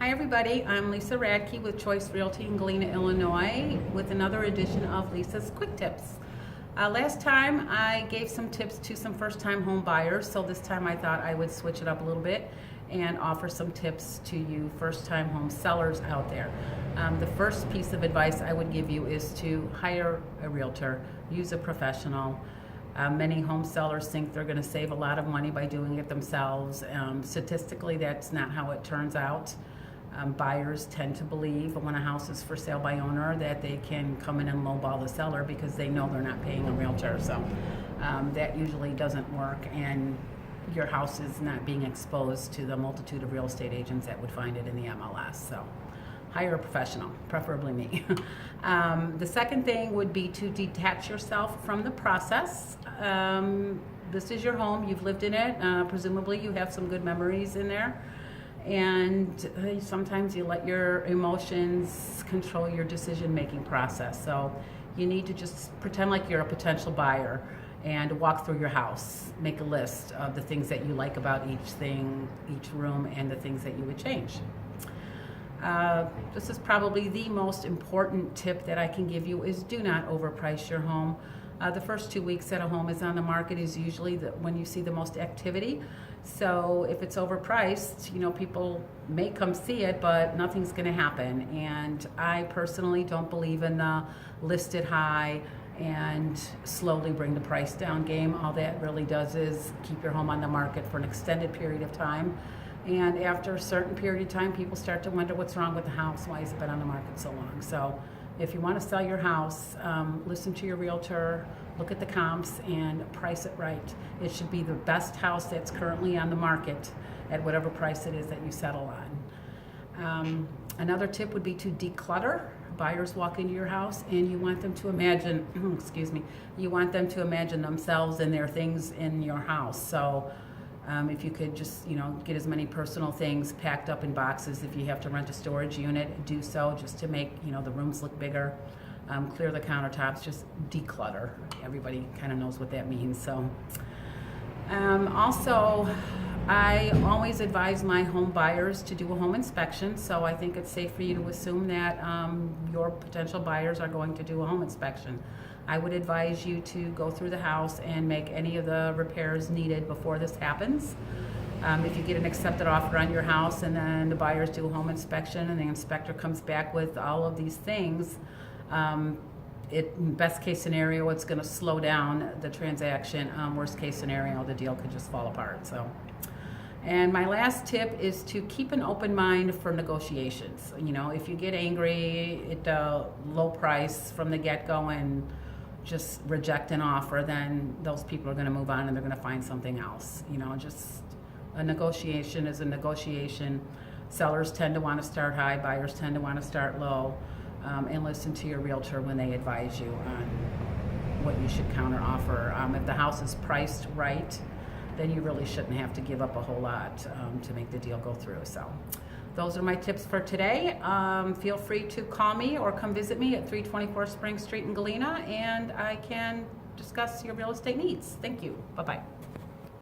Hi everybody, I'm Lisa Radke with Choice Realty in Galena, Illinois with another edition of Lisa's Quick Tips. Last time I gave some tips to some first-time home buyers, so this time I thought I would switch it up a little bit and offer some tips to you first-time home sellers out there. The first piece of advice I would give you is to hire a realtor, use a professional. Many home sellers think they're going to save a lot of money by doing it themselves. Statistically, that's not how it turns out. Buyers tend to believe when a house is for sale by owner that they can come in and lowball the seller because they know they're not paying a realtor. So that usually doesn't work, and your house is not being exposed to the multitude of real estate agents that would find it in the MLS. So hire a professional, preferably me. The second thing would be to detach yourself from the process. This is your home, you've lived in it, presumably you have some good memories in there, and sometimes you let your emotions control your decision-making process. So you need to just pretend like you're a potential buyer and walk through your house, make a list of the things that you like about each thing, each room, and the things that you would change. This is probably the most important tip that I can give you is do not overprice your home. The first 2 weeks that a home is on the market is usually when you see the most activity. So if it's overpriced, people may come see it, but nothing's going to happen. And I personally don't believe in the listed high and slowly bring the price down game. All that really does is keep your home on the market for an extended period of time. And after a certain period of time, people start to wonder what's wrong with the house. Why has it been on the market so long? So if you want to sell your house, listen to your realtor, look at the comps, and price it right. It should be the best house that's currently on the market at whatever price it is that you settle on. Another tip would be to declutter. Buyers walk into your house and you want them to imagine, you want them to imagine themselves and their things in your house. So if you could just, get as many personal things packed up in boxes. If you have to rent a storage unit, do so just to make, the rooms look bigger. Clear the countertops, just declutter. Everybody kind of knows what that means. So also, I always advise my home buyers to do a home inspection. So I think it's safe for you to assume that your potential buyers are going to do a home inspection. I would advise you to go through the house and make any of the repairs needed before this happens. If you get an accepted offer on your house and then the buyers do a home inspection and the inspector comes back with all of these things, best case scenario, it's going to slow down the transaction. Worst case scenario, the deal could just fall apart. So. And my last tip is to keep an open mind for negotiations. If you get angry at the low price from the get-go and just reject an offer, then those people are going to move on and they're going to find something else. Just a negotiation is a negotiation. Sellers tend to want to start high, buyers tend to want to start low, and listen to your realtor when they advise you on what you should counter offer. If the house is priced right, then you really shouldn't have to give up a whole lot to make the deal go through. So those are my tips for today. Feel free to call me or come visit me at 324 Spring Street in Galena, and I can discuss your real estate needs. Thank you. Bye-bye.